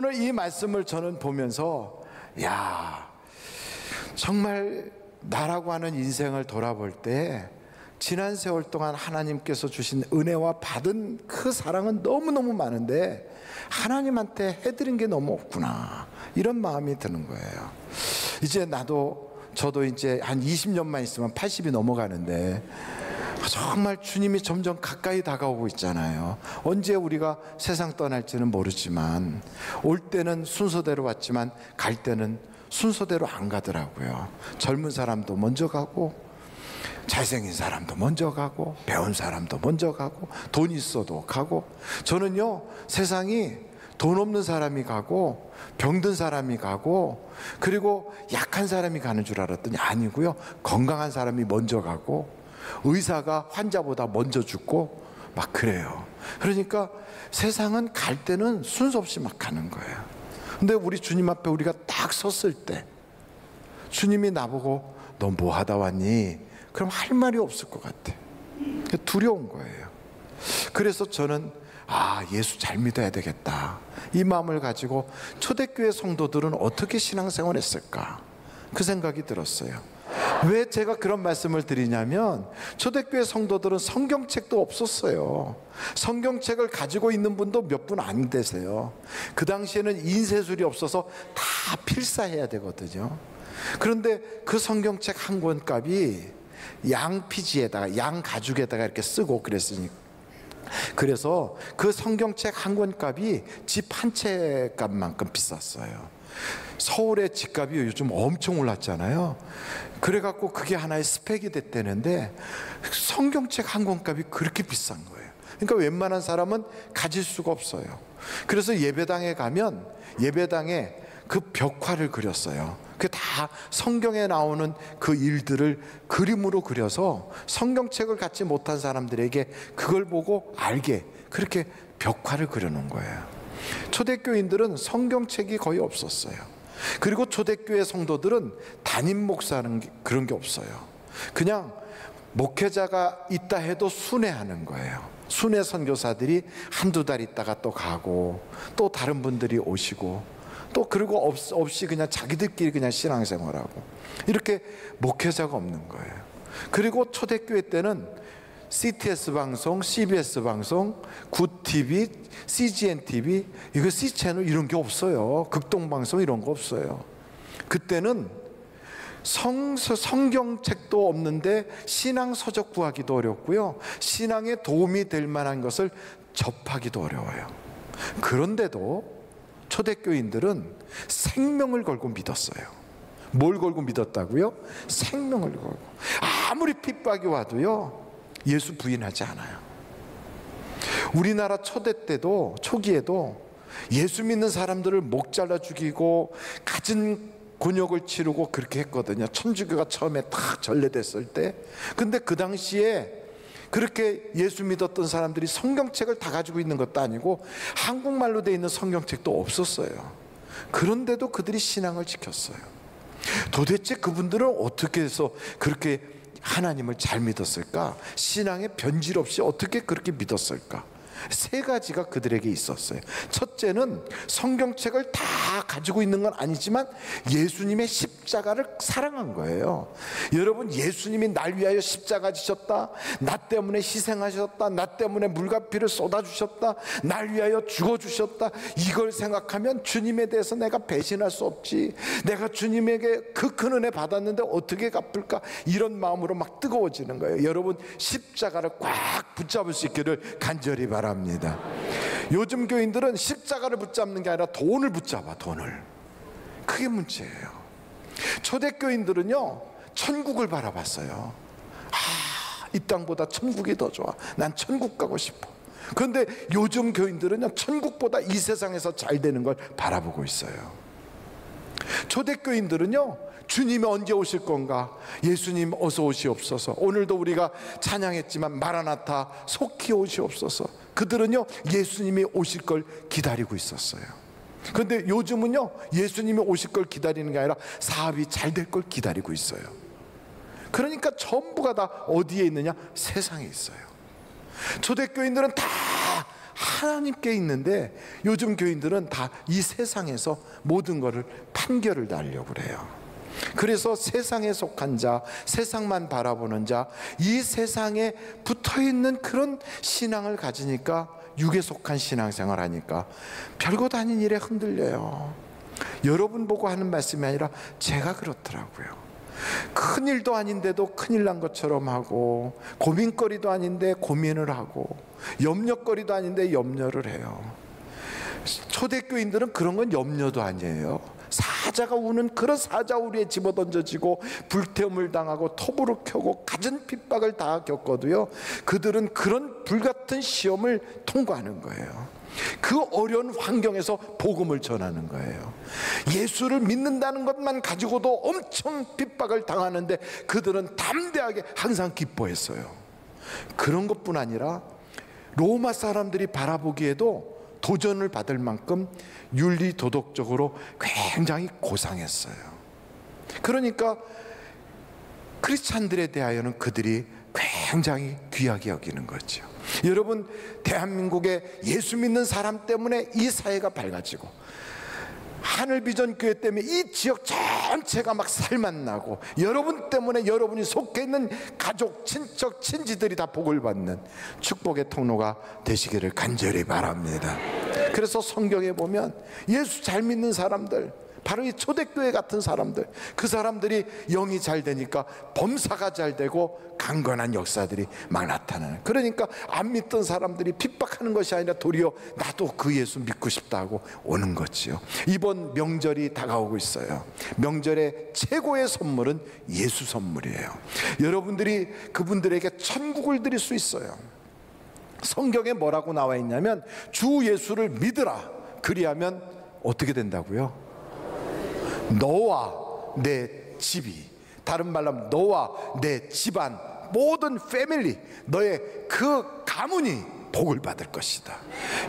오늘 이 말씀을 저는 보면서 야, 정말 나라고 하는 인생을 돌아볼 때 지난 세월 동안 하나님께서 주신 은혜와 받은 그 사랑은 너무너무 많은데 하나님한테 해드린 게 너무 없구나, 이런 마음이 드는 거예요. 이제 저도 이제 한 20년만 있으면 80이 넘어가는데 정말 주님이 점점 가까이 다가오고 있잖아요. 언제 우리가 세상 떠날지는 모르지만 올 때는 순서대로 왔지만 갈 때는 순서대로 안 가더라고요. 젊은 사람도 먼저 가고, 잘생긴 사람도 먼저 가고, 배운 사람도 먼저 가고, 돈 있어도 가고. 저는요, 세상이 돈 없는 사람이 가고, 병든 사람이 가고, 그리고 약한 사람이 가는 줄 알았더니 아니고요, 건강한 사람이 먼저 가고, 의사가 환자보다 먼저 죽고 막 그래요. 그러니까 세상은 갈 때는 순서 없이 막 가는 거예요. 근데 우리 주님 앞에 우리가 딱 섰을 때 주님이 나보고 너 뭐 하다 왔니? 그럼 할 말이 없을 것 같아. 두려운 거예요. 그래서 저는 예수 잘 믿어야 되겠다, 이 마음을 가지고 초대교회 성도들은 어떻게 신앙생활 했을까, 그 생각이 들었어요. 왜 제가 그런 말씀을 드리냐면 초대교회 성도들은 성경책도 없었어요. 성경책을 가지고 있는 분도 몇 분 안 되세요. 그 당시에는 인쇄술이 없어서 다 필사해야 되거든요. 그런데 그 성경책 한 권 값이 양 피지에다가, 양 가죽에다가 이렇게 쓰고 그랬으니까, 그래서 그 성경책 한 권 값이 집 한 채 값만큼 비쌌어요. 서울의 집값이 요즘 엄청 올랐잖아요. 그래갖고 그게 하나의 스펙이 됐다는데 성경책 한 권 값이 그렇게 비싼 거예요. 그러니까 웬만한 사람은 가질 수가 없어요. 그래서 예배당에 가면 예배당에 그 벽화를 그렸어요. 그게 다 성경에 나오는 그 일들을 그림으로 그려서 성경책을 갖지 못한 사람들에게 그걸 보고 알게 그렇게 벽화를 그려놓은 거예요. 초대교인들은 성경책이 거의 없었어요. 그리고 초대교회 성도들은 담임 목사는 그런 게 없어요. 그냥 목회자가 있다 해도 순회하는 거예요. 순회 선교사들이 한두 달 있다가 또 가고, 또 다른 분들이 오시고, 또 그리고 없이 그냥 자기들끼리 그냥 신앙생활하고, 이렇게 목회자가 없는 거예요. 그리고 초대교회 때는 CTS 방송, CBS 방송, 굿TV, CGNTV, 이거 C채널 이런 게 없어요. 극동방송 이런 거 없어요. 그때는 성경책도 없는데 신앙서적 구하기도 어렵고요, 신앙에 도움이 될 만한 것을 접하기도 어려워요. 그런데도 초대교인들은 생명을 걸고 믿었어요. 뭘 걸고 믿었다고요? 생명을 걸고. 아무리 핍박이 와도요, 예수 부인하지 않아요. 우리나라 초대 때도, 초기에도 예수 믿는 사람들을 목 잘라 죽이고 갖은 곤욕을 치르고 그렇게 했거든요. 천주교가 처음에 딱 전래됐을 때. 근데 그 당시에 그렇게 예수 믿었던 사람들이 성경책을 다 가지고 있는 것도 아니고 한국말로 되어 있는 성경책도 없었어요. 그런데도 그들이 신앙을 지켰어요. 도대체 그분들은 어떻게 해서 그렇게 하나님을 잘 믿었을까? 신앙의 변질 없이 어떻게 그렇게 믿었을까? 세 가지가 그들에게 있었어요. 첫째는 성경책을 다 가지고 있는 건 아니지만 예수님의 십자가를 사랑한 거예요. 여러분, 예수님이 날 위하여 십자가 지셨다, 나 때문에 희생하셨다, 나 때문에 물과 피를 쏟아주셨다, 날 위하여 죽어주셨다, 이걸 생각하면 주님에 대해서 내가 배신할 수 없지, 내가 주님에게 그 큰 은혜 받았는데 어떻게 갚을까, 이런 마음으로 막 뜨거워지는 거예요. 여러분, 십자가를 꽉 붙잡을 수 있기를 간절히 바랍니다. 요즘 교인들은 십자가를 붙잡는 게 아니라 돈을 붙잡아, 돈을. 그게 문제예요. 초대교인들은요, 천국을 바라봤어요. 이 땅보다 천국이 더 좋아, 난 천국 가고 싶어. 그런데 요즘 교인들은요, 천국보다 이 세상에서 잘 되는 걸 바라보고 있어요. 초대교인들은요, 주님이 언제 오실 건가, 예수님 어서 오시옵소서, 오늘도 우리가 찬양했지만 마라나타 속히 오시옵소서, 그들은요 예수님이 오실 걸 기다리고 있었어요. 그런데 요즘은요, 예수님이 오실 걸 기다리는 게 아니라 사업이 잘 될 걸 기다리고 있어요. 그러니까 전부가 다 어디에 있느냐? 세상에 있어요. 초대교인들은 다 하나님께 있는데 요즘 교인들은 다 이 세상에서 모든 것을 판결을 달려고 그래요. 그래서 세상에 속한 자, 세상만 바라보는 자, 이 세상에 붙어있는 그런 신앙을 가지니까, 육에 속한 신앙생활 하니까 별것 아닌 일에 흔들려요. 여러분 보고 하는 말씀이 아니라 제가 그렇더라고요. 큰일도 아닌데도 큰일 난 것처럼 하고, 고민거리도 아닌데 고민을 하고, 염려거리도 아닌데 염려를 해요. 초대교인들은 그런 건 염려도 아니에요. 사자가 우는 그런 사자우리에 집어던져지고 불태움을 당하고 톱으로 켜고 갖은 핍박을 다 겪어도요, 그들은 그런 불같은 시험을 통과하는 거예요. 그 어려운 환경에서 복음을 전하는 거예요. 예수를 믿는다는 것만 가지고도 엄청 핍박을 당하는데 그들은 담대하게 항상 기뻐했어요. 그런 것뿐 아니라 로마 사람들이 바라보기에도 도전을 받을 만큼 윤리 도덕적으로 굉장히 고상했어요. 그러니까 크리스찬들에 대하여는 그들이 굉장히 귀하게 여기는 거죠. 여러분, 대한민국에 예수 믿는 사람 때문에 이 사회가 밝아지고, 하늘비전교회 때문에 이 지역 전체가 막 살맛나고, 여러분 때문에 여러분이 속해 있는 가족, 친척, 친지들이 다 복을 받는 축복의 통로가 되시기를 간절히 바랍니다. 그래서 성경에 보면 예수 잘 믿는 사람들, 바로 이 초대교회 같은 사람들, 그 사람들이 영이 잘 되니까 범사가 잘 되고 강건한 역사들이 막 나타나는. 그러니까 안 믿던 사람들이 핍박하는 것이 아니라 도리어 나도 그 예수 믿고 싶다 하고 오는 거지요. 이번 명절이 다가오고 있어요. 명절의 최고의 선물은 예수 선물이에요. 여러분들이 그분들에게 천국을 드릴 수 있어요. 성경에 뭐라고 나와 있냐면, 주 예수를 믿으라, 그리하면 어떻게 된다고요? 너와 내 집이, 다른 말로 하면 너와 내 집안, 모든 패밀리, 너의 그 가문이 복을 받을 것이다.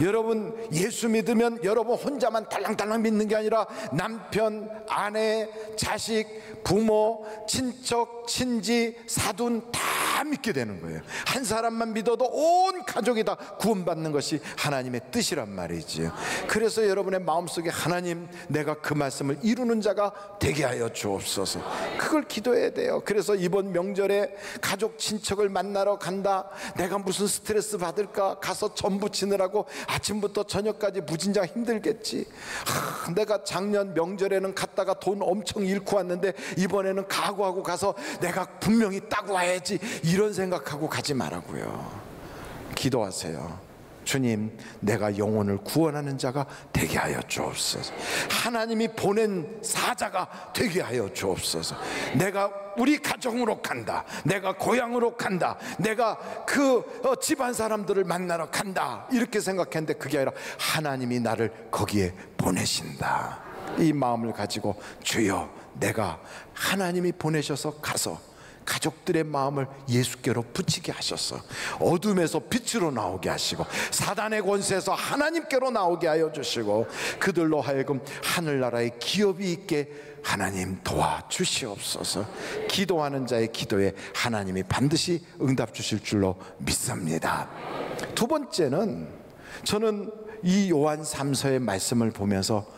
여러분, 예수 믿으면 여러분 혼자만 달랑달랑 믿는 게 아니라 남편, 아내, 자식, 부모, 친척, 친지, 사돈 다 믿게 되는 거예요. 한 사람만 믿어도 온 가족이 다 구원받는 것이 하나님의 뜻이란 말이지요. 그래서 여러분의 마음속에 하나님, 내가 그 말씀을 이루는 자가 되게 하여 주옵소서, 그걸 기도해야 돼요. 그래서 이번 명절에 가족 친척을 만나러 간다, 내가 무슨 스트레스 받을까, 가서 전부 치느라고 아침부터 저녁까지 무진장 힘들겠지. 내가 작년 명절에는 갔다가 돈 엄청 잃고 왔는데 이번에는 각오하고 가서 내가 분명히 따고 와야지, 이런 생각하고 가지 말라고요. 기도하세요. 주님, 내가 영혼을 구원하는 자가 되게 하여 주옵소서. 하나님이 보낸 사자가 되게 하여 주옵소서. 내가 우리 가정으로 간다, 내가 고향으로 간다, 내가 그 집안 사람들을 만나러 간다, 이렇게 생각했는데 그게 아니라 하나님이 나를 거기에 보내신다. 이 마음을 가지고, 주여, 내가 하나님이 보내셔서 가서 가족들의 마음을 예수께로 붙이게 하셔서 어둠에서 빛으로 나오게 하시고, 사단의 권세에서 하나님께로 나오게 하여 주시고, 그들로 하여금 하늘나라의 기업이 있게 하나님 도와주시옵소서. 기도하는 자의 기도에 하나님이 반드시 응답 주실 줄로 믿습니다. 두 번째는, 저는 이 요한 3서의 말씀을 보면서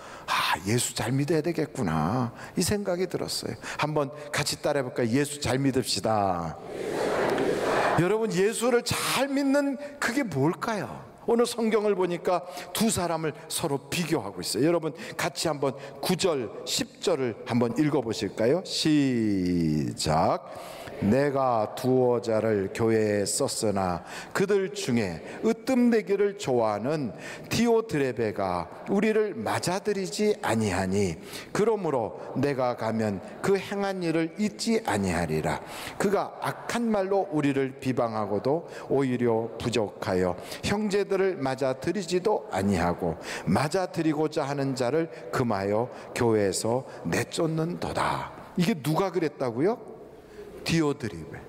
예수 잘 믿어야 되겠구나, 이 생각이 들었어요. 한번 같이 따라해볼까요? 예수 잘 믿읍시다. 여러분, 예수를 잘 믿는 그게 뭘까요? 오늘 성경을 보니까 두 사람을 서로 비교하고 있어요. 여러분 같이 한번 9절 10절을 한번 읽어보실까요? 시작. 내가 두어 자를 교회에 썼으나 그들 중에 으뜸되기를 좋아하는 디오드레베가 우리를 맞아들이지 아니하니, 그러므로 내가 가면 그 행한 일을 잊지 아니하리라. 그가 악한 말로 우리를 비방하고도 오히려 부족하여 형제들을 맞아들이지도 아니하고 맞아들이고자 하는 자를 금하여 교회에서 내쫓는도다. 이게 누가 그랬다고요? 디오드리베.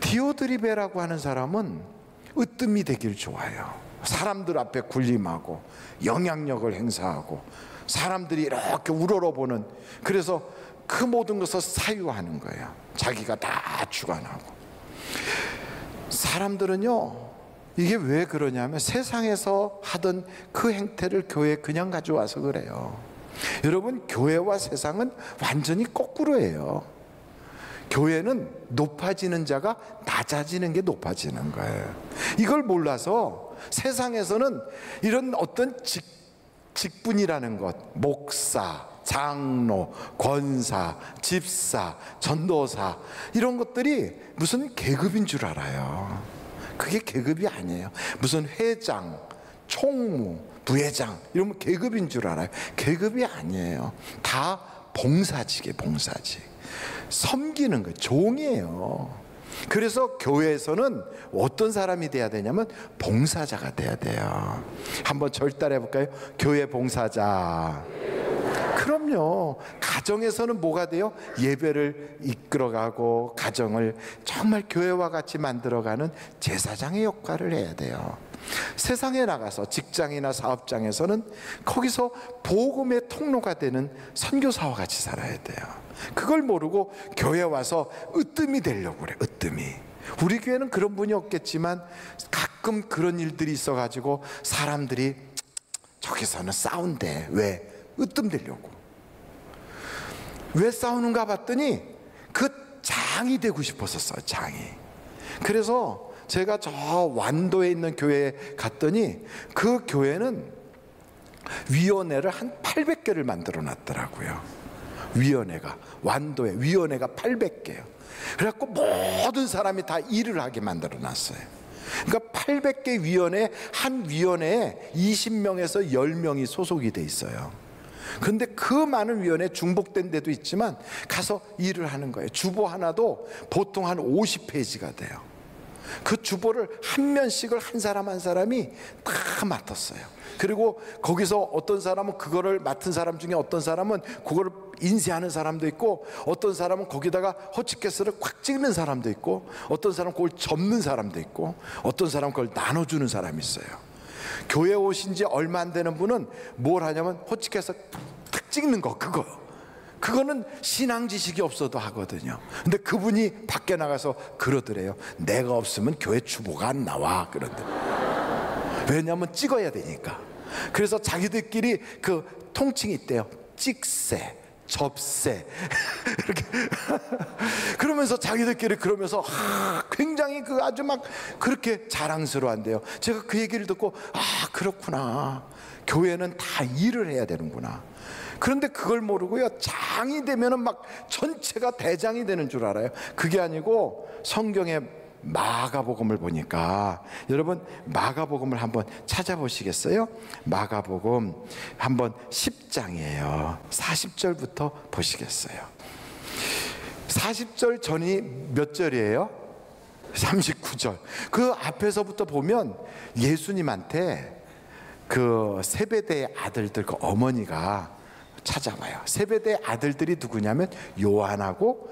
디오드리베라고 하는 사람은 으뜸이 되길 좋아해요. 사람들 앞에 군림하고 영향력을 행사하고 사람들이 이렇게 우러러보는, 그래서 그 모든 것을 사유하는 거예요. 자기가 다 주관하고. 사람들은요, 이게 왜 그러냐면 세상에서 하던 그 행태를 교회에 그냥 가져와서 그래요. 여러분, 교회와 세상은 완전히 거꾸로예요. 교회는 높아지는 자가 낮아지는 게 높아지는 거예요. 이걸 몰라서 세상에서는 이런 어떤 직분이라는 것, 목사, 장로, 권사, 집사, 전도사, 이런 것들이 무슨 계급인 줄 알아요. 그게 계급이 아니에요. 무슨 회장, 총무, 부회장 이러면 계급인 줄 알아요. 계급이 아니에요. 다 봉사직이에요. 봉사직. 섬기는 거예요. 종이에요. 그래서 교회에서는 어떤 사람이 돼야 되냐면 봉사자가 돼야 돼요. 한번 절따라 해볼까요? 교회 봉사자. 그럼요. 가정에서는 뭐가 돼요? 예배를 이끌어가고 가정을 정말 교회와 같이 만들어가는 제사장의 역할을 해야 돼요. 세상에 나가서 직장이나 사업장에서는 거기서 복음의 통로가 되는 선교사와 같이 살아야 돼요. 그걸 모르고 교회 와서 으뜸이 되려고 그래. 으뜸이. 우리 교회는 그런 분이 없겠지만 가끔 그런 일들이 있어가지고 사람들이 저기서는 싸운대. 왜? 으뜸 되려고. 왜 싸우는가 봤더니 그 장이 되고 싶었었어요. 장이. 그래서 제가 저 완도에 있는 교회에 갔더니 그 교회는 위원회를 한 800개를 만들어 놨더라고요. 위원회가, 완도에 위원회가 800개요. 그래갖고 모든 사람이 다 일을 하게 만들어 놨어요. 그러니까 800개 위원회, 한 위원회에 20명에서 10명이 소속이 돼 있어요. 그런데 그 많은 위원회, 중복된 데도 있지만 가서 일을 하는 거예요. 주보 하나도 보통 한 50페이지가 돼요. 그 주보를 한 면씩을 한 사람 한 사람이 다 맡았어요. 그리고 거기서 어떤 사람은 그거를 맡은 사람 중에 어떤 사람은 그거를 인쇄하는 사람도 있고, 어떤 사람은 거기다가 호치케스를 꽉 찍는 사람도 있고, 어떤 사람은 그걸 접는 사람도 있고, 어떤 사람은 그걸 나눠주는 사람이 있어요. 교회 오신 지 얼마 안 되는 분은 뭘 하냐면 호치케스 탁 찍는 거, 그거는 신앙 지식이 없어도 하거든요. 근데 그분이 밖에 나가서 그러더래요. 내가 없으면 교회 주보가 안 나와. 그런데 왜냐하면 찍어야 되니까. 그래서 자기들끼리 그 통칭이 있대요. 찍새, 접새 이렇게 그러면서 자기들끼리 그러면서 굉장히 그 아주 막 그렇게 자랑스러워한대요. 제가 그 얘기를 듣고 그렇구나. 교회는 다 일을 해야 되는구나. 그런데 그걸 모르고요, 장이 되면은 막 전체가 대장이 되는 줄 알아요. 그게 아니고 성경에 마가복음을 보니까, 여러분 마가복음을 한번 찾아보시겠어요? 마가복음 한번 10장이에요 40절부터 보시겠어요? 40절 전이 몇 절이에요? 39절. 그 앞에서부터 보면 예수님한테 그 세베대의 아들들, 그 어머니가 찾아와요. 세베대의 아들들이 누구냐면 요한하고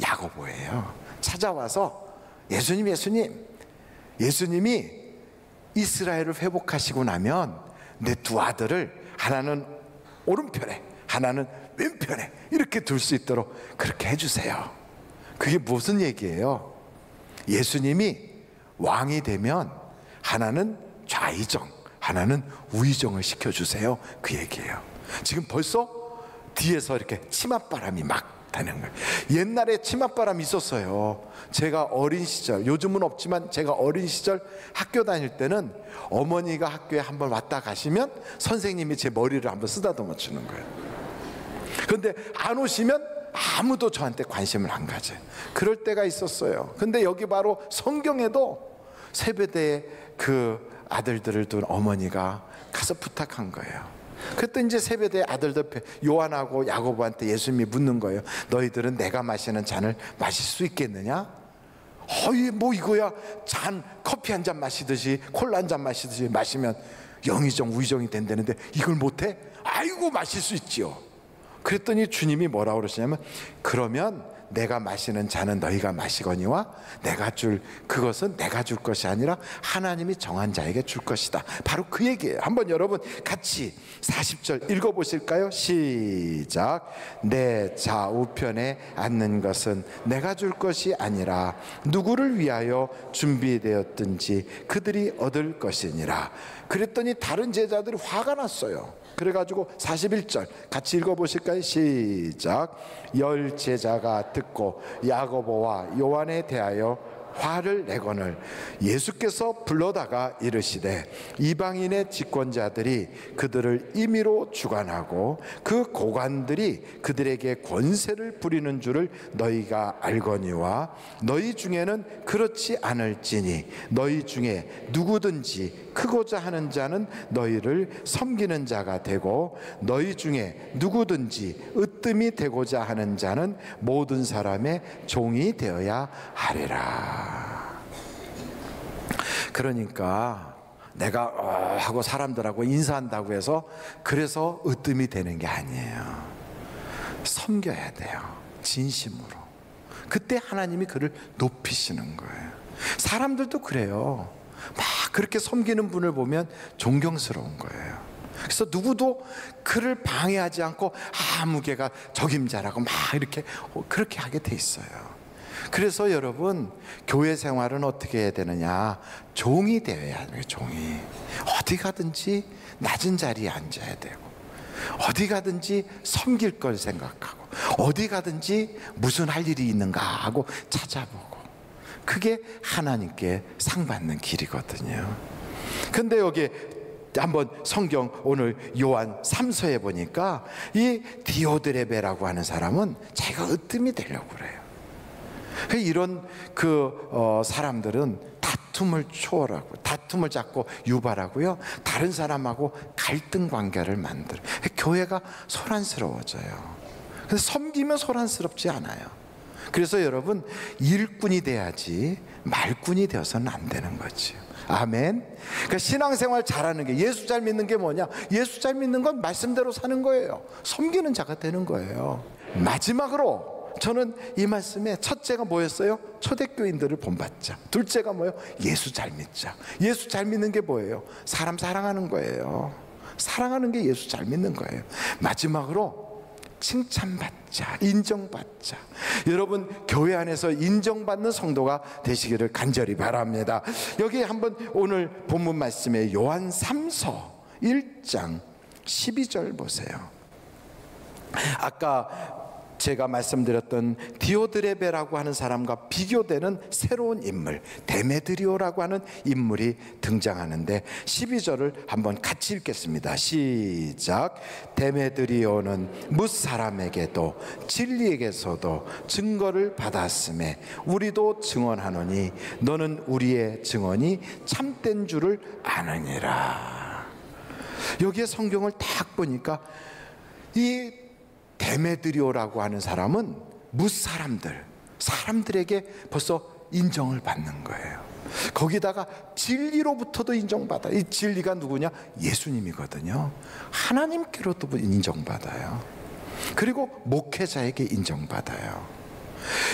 야고보예요. 찾아와서 예수님이 이스라엘을 회복하시고 나면 내 두 아들을 하나는 오른편에 하나는 왼편에 이렇게 둘 수 있도록 그렇게 해주세요. 그게 무슨 얘기예요? 예수님이 왕이 되면 하나는 좌의정, 하나는 우의정을 시켜주세요. 그 얘기예요. 지금 벌써 뒤에서 이렇게 치맛바람이 막 다는 거예요. 옛날에 치맛바람이 있었어요. 제가 어린 시절, 요즘은 없지만 제가 어린 시절 학교 다닐 때는 어머니가 학교에 한번 왔다 가시면 선생님이 제 머리를 한번 쓰다듬어 주는 거예요. 그런데 안 오시면 아무도 저한테 관심을 안 가져요. 그럴 때가 있었어요. 근데 여기 바로 성경에도 세베대의 그 아들들을 둔 어머니가 가서 부탁한 거예요. 그때 이제 세베대의 아들들 요한하고 야고보한테 예수님이 묻는 거예요. 너희들은 내가 마시는 잔을 마실 수 있겠느냐? 뭐 이거야, 잔 커피 한 잔 마시듯이 콜라 한 잔 마시듯이 마시면 영의정 우의정이 된다는데 이걸 못해? 아이고 마실 수 있지요. 그랬더니 주님이 뭐라고 그러시냐면, 그러면 내가 마시는 잔은 너희가 마시거니와 내가 줄 그것은 내가 줄 것이 아니라 하나님이 정한 자에게 줄 것이다. 바로 그 얘기예요. 한번 여러분 같이 40절 읽어보실까요? 시작. 내 좌우편에 앉는 것은 내가 줄 것이 아니라 누구를 위하여 준비되었든지 그들이 얻을 것이니라. 그랬더니 다른 제자들이 화가 났어요. 그래가지고 41절 같이 읽어보실까요? 시작. 10 제자가 듣고 야고보와 요한에 대하여 화를 내거늘 예수께서 불러다가 이르시되 이방인의 집권자들이 그들을 임의로 주관하고 그 고관들이 그들에게 권세를 부리는 줄을 너희가 알거니와 너희 중에는 그렇지 않을지니 너희 중에 누구든지 크고자 하는 자는 너희를 섬기는 자가 되고 너희 중에 누구든지 으뜸이 되고자 하는 자는 모든 사람의 종이 되어야 하리라. 그러니까 내가 하고 사람들하고 인사한다고 해서 그래서 으뜸이 되는 게 아니에요. 섬겨야 돼요. 진심으로. 그때 하나님이 그를 높이시는 거예요. 사람들도 그래요. 막 그렇게 섬기는 분을 보면 존경스러운 거예요. 그래서 누구도 그를 방해하지 않고 무게가 적임자라고 막 이렇게 그렇게 하게 돼 있어요. 그래서 여러분 교회 생활은 어떻게 해야 되느냐? 종이 되어야 돼요. 종이. 어디 가든지 낮은 자리에 앉아야 되고 어디 가든지 섬길 걸 생각하고 어디 가든지 무슨 할 일이 있는가 하고 찾아보고 그게 하나님께 상 받는 길이거든요. 근데 여기 한번 성경 오늘 요한 3서에 보니까 이 디오드레베라고 하는 사람은 자기가 으뜸이 되려고 그래요. 이런 사람들은 다툼을 초월하고 다툼을 자꾸 유발하고요, 다른 사람하고 갈등 관계를 만들어요. 교회가 소란스러워져요. 그래서 섬기면 소란스럽지 않아요. 그래서 여러분 일꾼이 돼야지 말꾼이 되어서는 안 되는 거죠. 아멘. 그러니까 신앙생활 잘하는 게, 예수 잘 믿는 게 뭐냐? 예수 잘 믿는 건 말씀대로 사는 거예요. 섬기는 자가 되는 거예요. 마지막으로 저는 이 말씀에 첫째가 뭐였어요? 초대교인들을 본받자. 둘째가 뭐예요? 예수 잘 믿자. 예수 잘 믿는 게 뭐예요? 사람 사랑하는 거예요. 사랑하는 게 예수 잘 믿는 거예요. 마지막으로 칭찬받자, 인정받자. 여러분 교회 안에서 인정받는 성도가 되시기를 간절히 바랍니다. 여기 한번 오늘 본문 말씀에 요한 3서 1장 12절 보세요. 아까 제가 말씀드렸던 디오드레베라고 하는 사람과 비교되는 새로운 인물, 데메드리오라고 하는 인물이 등장하는데 12절을 한번 같이 읽겠습니다. 시작. 데메드리오는 뭇 사람에게도 진리에게서도 증거를 받았음에 우리도 증언하노니 너는 우리의 증언이 참된 줄을 아느니라. 여기에 성경을 딱 보니까 이 데메드리오라고 하는 사람은 사람들에게 벌써 인정을 받는 거예요. 거기다가 진리로부터도 인정받아. 이 진리가 누구냐? 예수님이거든요. 하나님께로도 인정받아요. 그리고 목회자에게 인정받아요.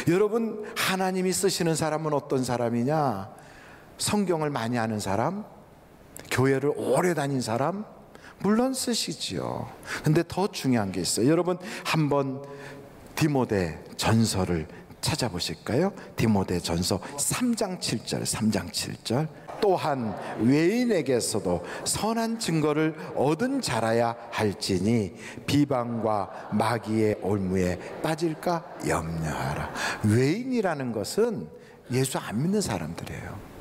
여러분 하나님이 쓰시는 사람은 어떤 사람이냐? 성경을 많이 아는 사람, 교회를 오래 다닌 사람, 물론 쓰시지요. 근데 더 중요한 게 있어요. 여러분 한번 디모데 전서를 찾아보실까요? 디모데 전서 3장 7절. 또한 외인에게서도 선한 증거를 얻은 자라야 할지니 비방과 마귀의 올무에 빠질까 염려하라. 외인이라는 것은 예수 안 믿는 사람들이에요.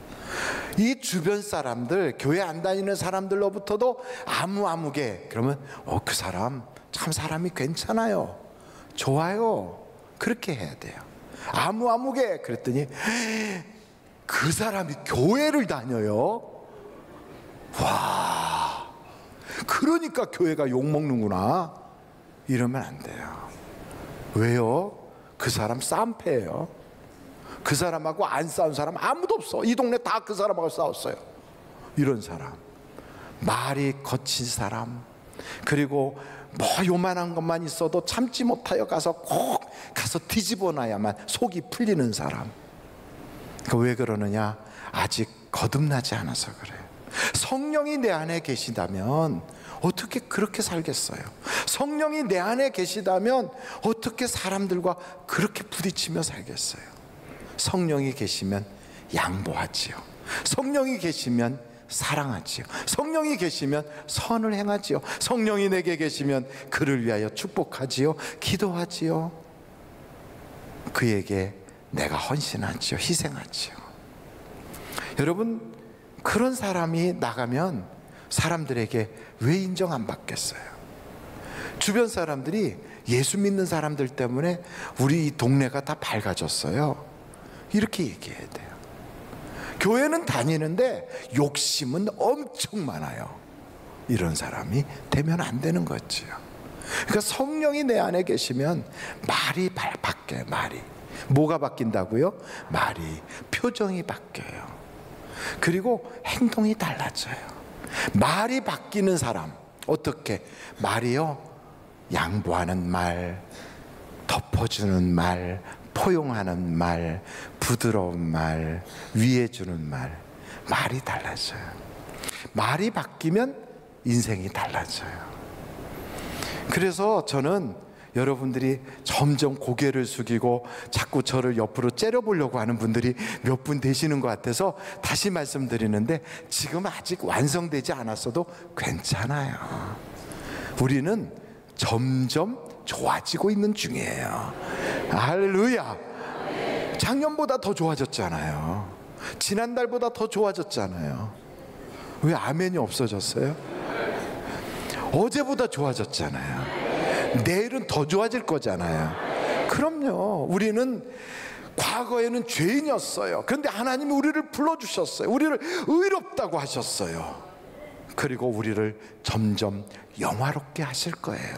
이 주변 사람들, 교회 안 다니는 사람들로부터도 아무개 그러면 그 사람 참 사람이 괜찮아요, 좋아요, 그렇게 해야 돼요. 아무개 그랬더니 그 사람이 교회를 다녀요. 와, 그러니까 교회가 욕먹는구나, 이러면 안 돼요. 왜요? 그 사람 쌈패예요. 그 사람하고 안 싸운 사람 아무도 없어. 이 동네 다 그 사람하고 싸웠어요. 이런 사람, 말이 거친 사람, 그리고 뭐 요만한 것만 있어도 참지 못하여 가서 꼭 가서 뒤집어놔야만 속이 풀리는 사람. 왜 그러느냐? 아직 거듭나지 않아서 그래요. 성령이 내 안에 계시다면 어떻게 그렇게 살겠어요? 성령이 내 안에 계시다면 어떻게 사람들과 그렇게 부딪히며 살겠어요? 성령이 계시면 양보하지요. 성령이 계시면 사랑하지요. 성령이 계시면 선을 행하지요. 성령이 내게 계시면 그를 위하여 축복하지요. 기도하지요. 그에게 내가 헌신하지요. 희생하지요. 여러분, 그런 사람이 나가면 사람들에게 왜 인정 안 받겠어요? 주변 사람들이 예수 믿는 사람들 때문에 우리 이 동네가 다 밝아졌어요. 이렇게 얘기해야 돼요. 교회는 다니는데 욕심은 엄청 많아요. 이런 사람이 되면 안 되는 거죠. 그러니까 성령이 내 안에 계시면 말이 바뀌어요. 말이. 뭐가 바뀐다고요? 말이. 표정이 바뀌어요. 그리고 행동이 달라져요. 말이 바뀌는 사람. 어떻게? 말이요, 양보하는 말, 덮어주는 말, 포용하는 말, 부드러운 말, 위해주는 말. 말이 달라져요. 말이 바뀌면 인생이 달라져요. 그래서 저는 여러분들이 점점 고개를 숙이고 자꾸 저를 옆으로 째려보려고 하는 분들이 몇 분 되시는 것 같아서 다시 말씀드리는데, 지금 아직 완성되지 않았어도 괜찮아요. 우리는 점점 좋아지고 있는 중이에요. 할렐루야. 작년보다 더 좋아졌잖아요. 지난달보다 더 좋아졌잖아요. 왜 아멘이 없어졌어요? 어제보다 좋아졌잖아요. 내일은 더 좋아질 거잖아요. 그럼요. 우리는 과거에는 죄인이었어요. 그런데 하나님이 우리를 불러주셨어요. 우리를 의롭다고 하셨어요. 그리고 우리를 점점 영화롭게 하실 거예요.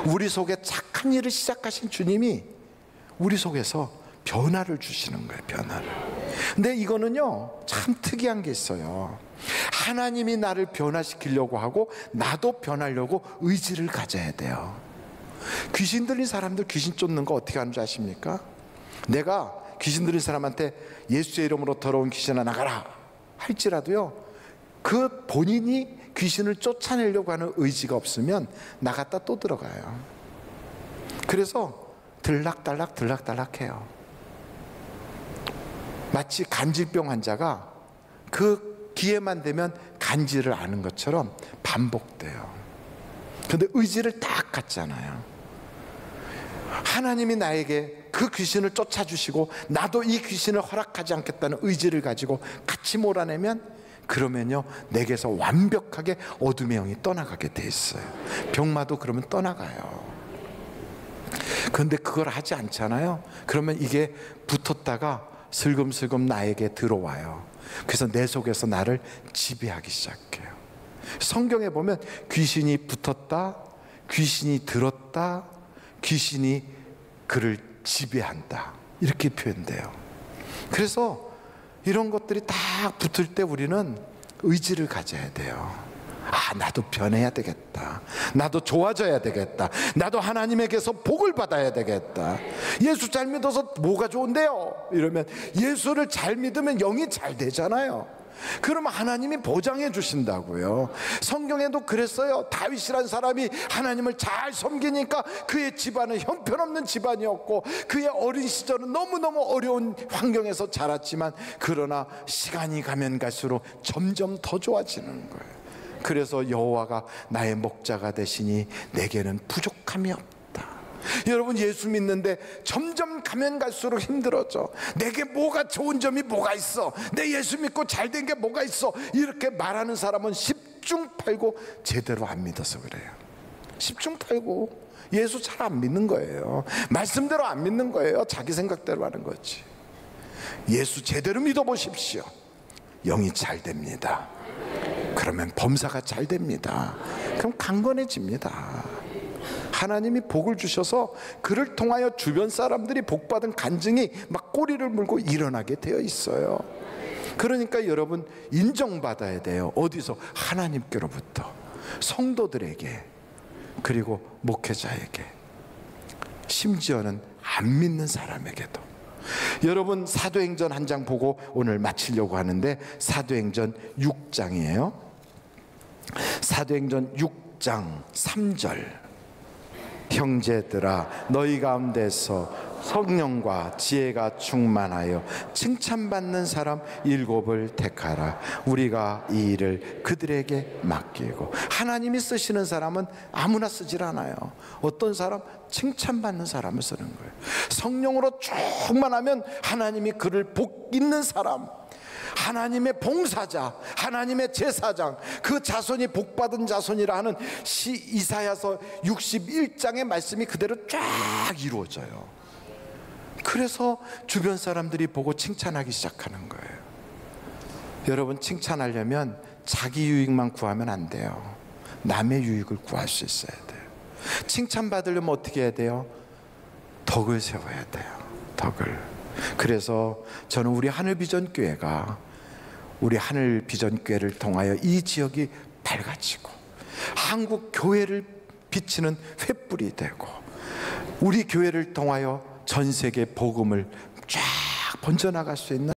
우리 속에 착한 일을 시작하신 주님이 우리 속에서 변화를 주시는 거예요. 변화를. 근데 이거는요, 참 특이한 게 있어요. 하나님이 나를 변화시키려고 하고 나도 변하려고 의지를 가져야 돼요. 귀신 들린 사람들 귀신 쫓는 거 어떻게 하는 줄 아십니까? 내가 귀신 들린 사람한테 예수의 이름으로 더러운 귀신아 나가라 할지라도요, 그 본인이 귀신을 쫓아내려고 하는 의지가 없으면 나갔다 또 들어가요. 그래서 들락달락 해요. 마치 간질병 환자가 그 기회만 되면 간질을 아는 것처럼 반복돼요. 그런데 의지를 딱 갖잖아요. 하나님이 나에게 그 귀신을 쫓아주시고 나도 이 귀신을 허락하지 않겠다는 의지를 가지고 같이 몰아내면, 그러면요, 내게서 완벽하게 어둠의 영이 떠나가게 돼 있어요. 병마도 그러면 떠나가요. 그런데 그걸 하지 않잖아요. 그러면 이게 붙었다가 슬금슬금 나에게 들어와요. 그래서 내 속에서 나를 지배하기 시작해요. 성경에 보면 귀신이 붙었다, 귀신이 들었다, 귀신이 그를 지배한다, 이렇게 표현돼요. 그래서 이런 것들이 딱 붙을 때 우리는 의지를 가져야 돼요. 아, 나도 변해야 되겠다. 나도 좋아져야 되겠다. 나도 하나님에게서 복을 받아야 되겠다. 예수 잘 믿어서 뭐가 좋은데요? 이러면 예수를 잘 믿으면 영이 잘 되잖아요. 그러면 하나님이 보장해 주신다고요. 성경에도 그랬어요. 다윗이란 사람이 하나님을 잘 섬기니까 그의 집안은 형편없는 집안이었고, 그의 어린 시절은 너무너무 어려운 환경에서 자랐지만, 그러나 시간이 가면 갈수록 점점 더 좋아지는 거예요. 그래서 여호와가 나의 목자가 되시니 내게는 부족함이 없다. 여러분, 예수 믿는데 점점 가면 갈수록 힘들어져. 내게 뭐가 좋은 점이 뭐가 있어, 내 예수 믿고 잘된 게 뭐가 있어, 이렇게 말하는 사람은 십중팔구 제대로 안 믿어서 그래요. 십중팔구 예수 잘 안 믿는 거예요. 말씀대로 안 믿는 거예요. 자기 생각대로 하는 거지. 예수 제대로 믿어보십시오. 영이 잘 됩니다. 그러면 범사가 잘 됩니다. 그럼 강건해집니다. 하나님이 복을 주셔서 그를 통하여 주변 사람들이 복받은 간증이 막 꼬리를 물고 일어나게 되어 있어요. 그러니까 여러분, 인정받아야 돼요. 어디서? 하나님께로부터, 성도들에게, 그리고 목회자에게. 심지어는 안 믿는 사람에게도. 여러분, 사도행전 한 장 보고 오늘 마치려고 하는데, 사도행전 6장이에요. 사도행전 6장 3절. 형제들아, 너희 가운데서 성령과 지혜가 충만하여 칭찬받는 사람 7을 택하라. 우리가 이 일을 그들에게 맡기고. 하나님이 쓰시는 사람은 아무나 쓰질 않아요. 어떤 사람? 칭찬받는 사람을 쓰는 거예요. 성령으로 충만하면 하나님이 그를 복 있는 사람, 하나님의 봉사자, 하나님의 제사장, 그 자손이 복받은 자손이라 하는 이사야서 61장의 말씀이 그대로 쫙 이루어져요. 그래서 주변 사람들이 보고 칭찬하기 시작하는 거예요. 여러분, 칭찬하려면 자기 유익만 구하면 안 돼요. 남의 유익을 구할 수 있어야 돼요. 칭찬받으려면 어떻게 해야 돼요? 덕을 세워야 돼요. 덕을. 그래서 저는 우리 하늘비전교회가, 우리 하늘비전교회를 통하여 이 지역이 밝아지고 한국 교회를 비치는 횃불이 되고, 우리 교회를 통하여 전 세계 복음을 쫙 번져나갈 수 있는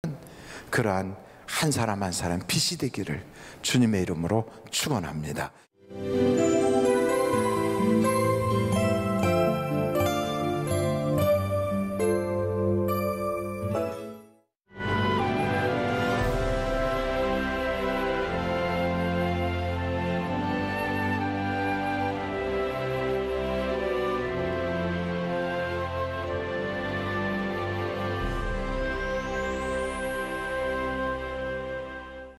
그러한 한 사람 한 사람 빛이 되기를 주님의 이름으로 축원합니다.